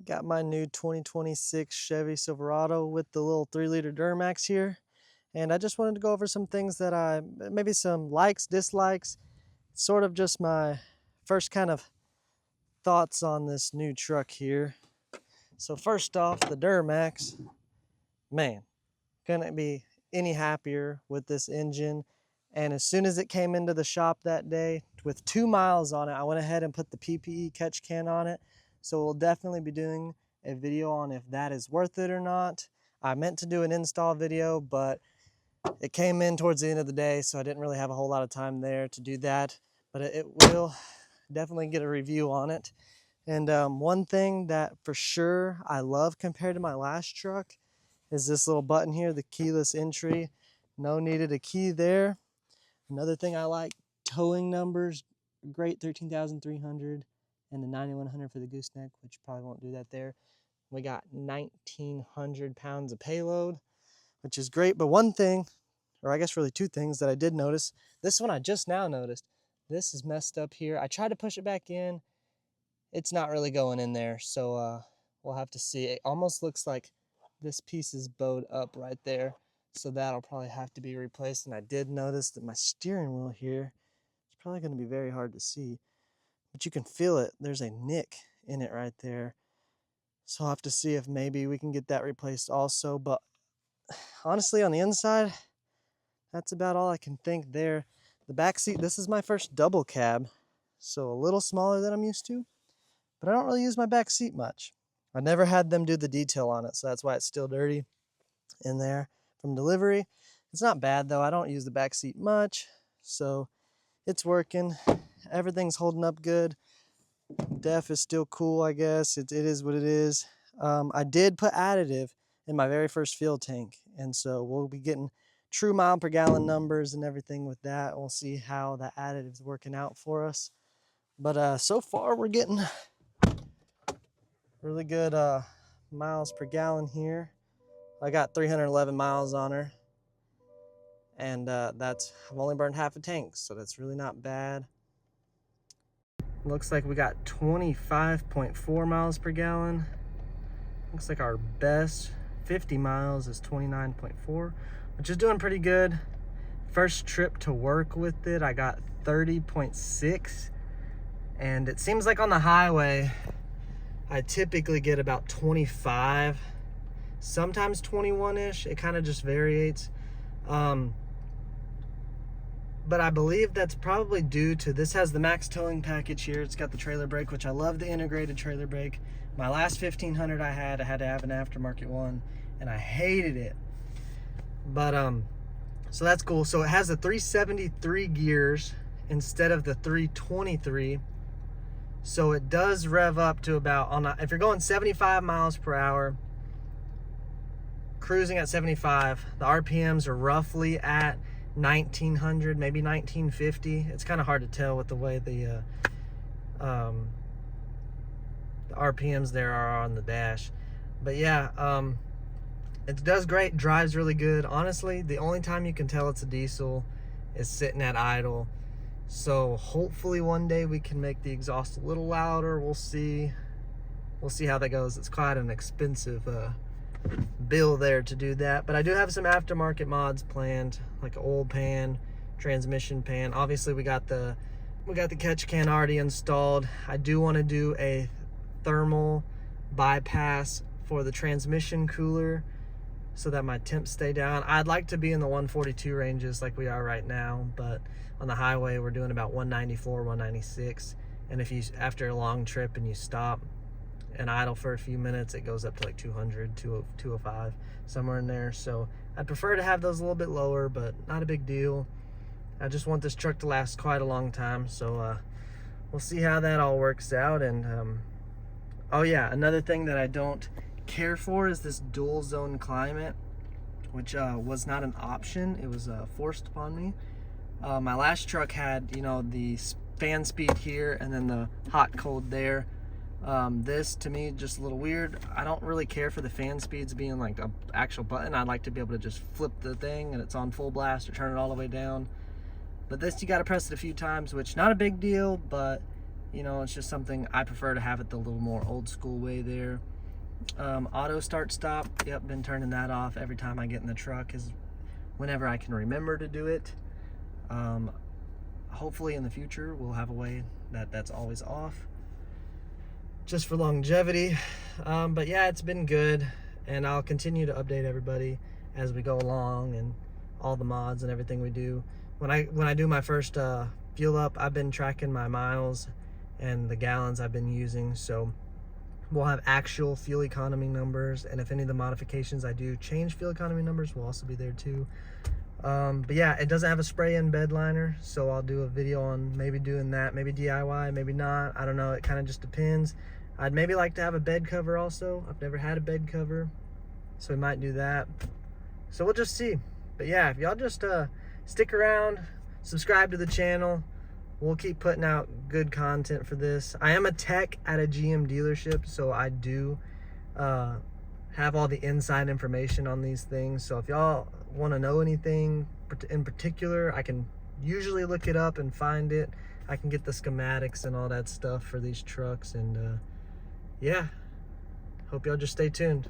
Got my new 2026 Chevy Silverado with the little 3-liter Duramax here. And I just wanted to go over some things that maybe some likes, dislikes, sort of just my first kind of thoughts on this new truck here. So first off, the Duramax, man, couldn't be any happier with this engine. And as soon as it came into the shop that day, with 2 miles on it, I went ahead and put the PPE catch can on it. So we'll definitely be doing a video on if that is worth it or not. I meant to do an install video, but it came in towards the end of the day, so I didn't really have a whole lot of time there to do that. But it will definitely get a review on it. And one thing that for sure I love compared to my last truck is this little button here, the keyless entry. No needed a key there. Another thing I like, towing numbers, great, 13,300 and the 9,100 for the gooseneck, which probably won't do that there. We got 1,900 pounds of payload, which is great. But one thing, or I guess really two things that I did notice, this one I just now noticed, this is messed up here. I tried to push it back in. It's not really going in there, so we'll have to see. It almost looks like this piece is bowed up right there, so that'll probably have to be replaced. And I did notice that my steering wheel here is probably going to be very hard to see, but you can feel it. There's a nick in it right there, so I'll have to see if maybe we can get that replaced also. But honestly, on the inside, that's about all I can think there. The back seat, this is my first double cab, so a little smaller than I'm used to, but I don't really use my back seat much. I never had them do the detail on it, so that's why it's still dirty in there from delivery. It's not bad though. I don't use the back seat much, so it's working. Everything's holding up good. Def is still cool, I guess. It is what it is. I did put additive in my very first fuel tank, and so we'll be getting true mile per gallon numbers and everything with that. We'll see how that additive is working out for us. But so far we're getting really good miles per gallon here. I got 311 miles on her, and I've only burned half a tank, so that's really not bad. Looks like we got 25.4 miles per gallon. Looks like our best 50 miles is 29.4, which is doing pretty good. First trip to work with it, I got 30.6, and it seems like on the highway, I typically get about 25, sometimes 21-ish. It kind of just varies. But I believe that's probably due to, this has the max towing package here. It's got the trailer brake, which I love the integrated trailer brake. My last 1500 I had to have an aftermarket one, and I hated it. But so that's cool. So it has the 373 gears instead of the 323. So it does rev up to about, if you're going 75 miles per hour, cruising at 75, the RPMs are roughly at 1900, maybe 1950. It's kind of hard to tell with the way the RPMs there are on the dash. But yeah, it does great, drives really good. Honestly, the only time you can tell it's a diesel is sitting at idle. So hopefully one day we can make the exhaust a little louder. We'll see how that goes. It's quite an expensive bill there to do that, but I do have some aftermarket mods planned, like oil pan, transmission pan. Obviously we got the catch can already installed. I do want to do a thermal bypass for the transmission cooler so that my temps stay down. I'd like to be in the 142 ranges like we are right now, but on the highway we're doing about 194, 196, and if you, after a long trip and you stop and idle for a few minutes, it goes up to like 200, 205, somewhere in there. So I'd prefer to have those a little bit lower, but not a big deal. I just want this truck to last quite a long time, so we'll see how that all works out. And oh yeah, another thing that I don't care for is this dual zone climate, which was not an option. It was forced upon me. My last truck had, you know, the fan speed here and then the hot cold there. This to me just a little weird. I don't really care for the fan speeds being like an actual button. I'd like to be able to just flip the thing and it's on full blast, or turn it all the way down. But this, you got to press it a few times, which not a big deal, but You know, it's just something I prefer to have it the little more old school way there. Auto start stop, yep, been turning that off every time I get in the truck, is whenever I can remember to do it. Hopefully in the future we'll have a way that's always off, just for longevity. But yeah, it's been good, and I'll continue to update everybody as we go along and all the mods and everything we do. When I do my first fuel up, I've been tracking my miles and the gallons I've been using, so we'll have actual fuel economy numbers, and if any of the modifications I do change fuel economy numbers, will also be there too. But yeah, it doesn't have a spray-in bed liner, so I'll do a video on maybe doing that, maybe DIY, maybe not, I don't know, it kind of just depends. I'd maybe like to have a bed cover also. I've never had a bed cover, so we might do that. So we'll just see. But yeah, if y'all just stick around, subscribe to the channel, we'll keep putting out good content for this. I am a tech at a GM dealership, so I do have all the inside information on these things. So if y'all want to know anything in particular, I can usually look it up and find it. I can get the schematics and all that stuff for these trucks. And yeah, hope y'all just stay tuned.